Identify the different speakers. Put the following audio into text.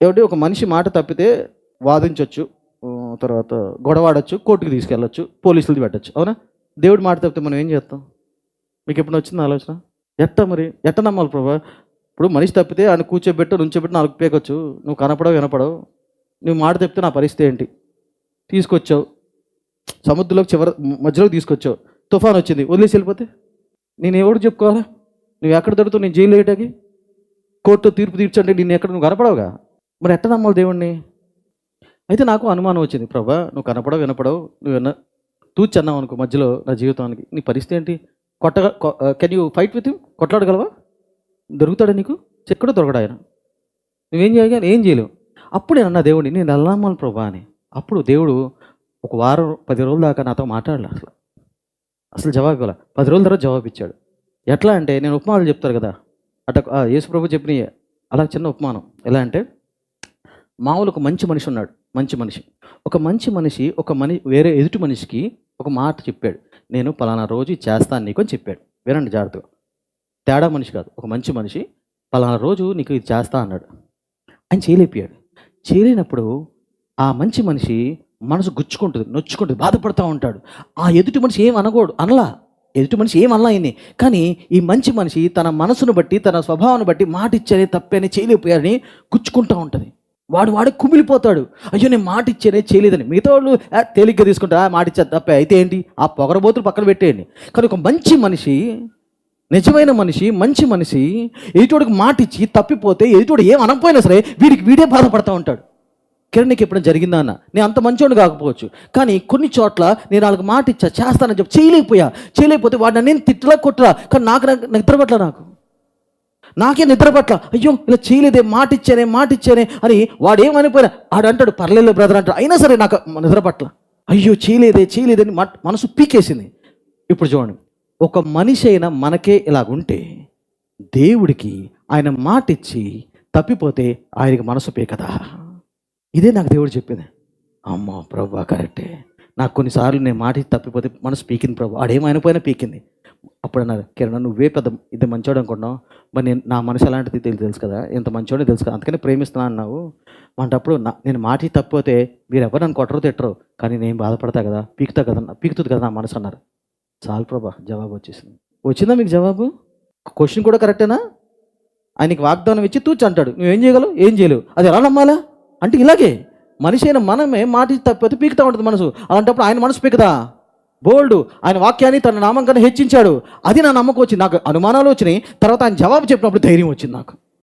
Speaker 1: ఏమిటి, ఒక మనిషి మాట తప్పితే వాదించవచ్చు, తర్వాత గొడవాడచ్చు, కోర్టుకి తీసుకెళ్ళచ్చు, పోలీసులు పెట్టచ్చు, అవునా? దేవుడి మాట తప్పితే మనం ఏం చేస్తాం? మీకు ఎప్పుడు వచ్చింది ఆలోచన? ఎట్ట నమ్మాలి ప్రభా? ఇప్పుడు మనిషి తప్పితే ఆయన నుంచోబెట్టి నాలుగు పేకొచ్చు, నువ్వు కనపడవు వినపడవు, నువ్వు మాట తప్పితే నా పరిస్థితి ఏంటి? తీసుకొచ్చావు సముద్రంలోకి మధ్యలోకి తీసుకొచ్చావు, తుఫాన్ వచ్చింది, వదిలేసి వెళ్ళిపోతే నేను ఎవరు చెప్పుకోవాలా? నువ్వు ఎక్కడ దొరుకుతావు? నేను జైలు వేయటానికి, కోర్టు తీర్పు తీర్చండి, నేను ఎక్కడ, నువ్వు కనపడవుగా, మరి ఎట్ట నమ్మాలి దేవుణ్ణి? అయితే నాకు అనుమానం వచ్చింది, ప్రభా నువ్వు కనపడవు వినపడవు, నువ్వు తూచి అన్నావు అనుకో మధ్యలో నా జీవితానికి, నీ పరిస్థితి ఏంటి? Can you fight with him? కొట్లాడగలవా? దొరుకుతాడా నీకు? చెక్కడో దొరకడా ఆయన? నువ్వేం చేయగా ఏం చేయలేవు. అప్పుడు నేను అన్నా దేవుడిని, నేను ఎలా నమ్మాలి ప్రభా అని. అప్పుడు దేవుడు ఒక వారం 10 రోజుల దాకా నాతో మాట్లాడలే, అసలు జవాబు ఇవ్వాలి. 10 రోజుల తర్వాత జవాబు ఇచ్చాడు. ఎట్లా అంటే, నేను ఉపమానాలు చెప్తారు కదా, యేసు ప్రభు చెప్పిన అలా చిన్న ఉపమానం. ఎలా అంటే, మామూలు ఒక మంచి మనిషి ఉన్నాడు, ఒక మంచి మనిషి వేరే ఎదుటి మనిషికి ఒక మాట చెప్పాడు, నేను పలానా రోజు చేస్తాను నీకు అని చెప్పాడు. వినండి జాగ్రత్తగా, తేడా మనిషి కాదు, ఒక మంచి మనిషి పలానా రోజు నీకు ఇది చేస్తా అన్నాడు. ఆయన చేయలేనప్పుడు ఆ మంచి మనిషి మనసు నొచ్చుకుంటుంది, బాధపడుతూ ఉంటాడు. ఆ ఎదుటి మనిషి ఎదుటి మనిషి ఏం అనలా అయింది, కానీ ఈ మంచి మనిషి తన మనసును బట్టి, తన స్వభావాన్ని బట్టి మాట ఇచ్చానే తప్పని చేయలేకపోయారని గుచ్చుకుంటూ ఉంటుంది. వాడు కుమిలిపోతాడు, అయ్యో నేను మాట ఇచ్చానే చేయలేదని. మిగతా వాళ్ళు తేలిగ్గా తీసుకుంటా, మాట ఇచ్చారు తప్పే, అయితే ఏంటి, ఆ పొగరబోతులు పక్కన పెట్టేయండి. కానీ ఒక మంచి మనిషి, నిజమైన మనిషి, మంచి మనిషి ఎదుటోడికి మాట ఇచ్చి తప్పిపోతే ఎదుటోడు ఏం అనకపోయినా సరే వీడే బాధపడతా ఉంటాడు. కిరణ్ నీకు ఎప్పుడైనా జరిగిందా అన్న? నేను అంత మంచోడు కాకపోవచ్చు, కానీ కొన్ని చోట్ల నేను వాళ్ళకి మాట ఇచ్చా, చేస్తానని చెప్పి చేయలేకపోతే వాడిని నేను తిట్టలా కొట్టలా, కానీ నాకు నిద్రపట్ల నాకే నిద్రపట్ల, అయ్యో ఇలా చేయలేదే, మాట ఇచ్చానే అని వాడు ఏమనిపోయినా ఆడు అంటాడు, పర్లేదు బ్రదర్ అంటాడు, అయినా సరే నాకు నిద్రపట్ల, అయ్యో చేయలేదని మనసు పీకేసింది. ఇప్పుడు చూడండి, ఒక మనిషి అయినా మనకే ఇలాగుంటే దేవుడికి ఆయన మాట ఇచ్చి తప్పిపోతే ఆయనకి మనసు పీకదా? ఇదే నాకు దేవుడు చెప్పింది. అమ్మా ప్రభా కరెక్టే, నాకు కొన్నిసార్లు నేను మాట ఇచ్చి తప్పిపోతే మనసు పీకింది ప్రభు, ఆడేమైనా పీకింది. అప్పుడు అన్నారు, కిరణ్ నువ్వే పెద్ద ఇది మంచోడు అనుకుంటున్నావు, మరి నా మనసు ఎలాంటిది తెలుసు కదా, ఎంత మంచోడో తెలుసు కదా, అందుకని ప్రేమిస్తున్నా అన్నావు. అంటప్పుడు నేను మాట ఇచ్చి తప్పిపోతే మీరు ఎవరు నన్ను కొట్టరు తిట్టరు, కానీ నేను బాధపడతా కదా, పీకుతుంది కదా నా మనసు అన్నారు. చాలు ప్రభా, జవాబు వచ్చిందా మీకు జవాబు? క్వశ్చన్ కూడా కరెక్టేనా? ఆయనకి వాగ్దానం ఇచ్చి తూచి అంటాడు, నువ్వేం చేయగలవు, ఏం చేయలేవు, అది ఎలా నమ్మాలా అంటే ఇలాగే మనిషి అయిన మనమే మాట తప్పితే పీకుతా ఉంటుంది మనసు. అలాంటప్పుడు ఆయన మనసు పీకదా? బోల్డ్, ఆయన వాక్యాన్ని తన నామం కన్నా హెచ్చించాడు. అది నా నమ్మకం వచ్చింది, నాకు అనుమానాలు వచ్చినాయి. తర్వాత ఆయన జవాబు చెప్పినప్పుడు ధైర్యం వచ్చింది నాకు.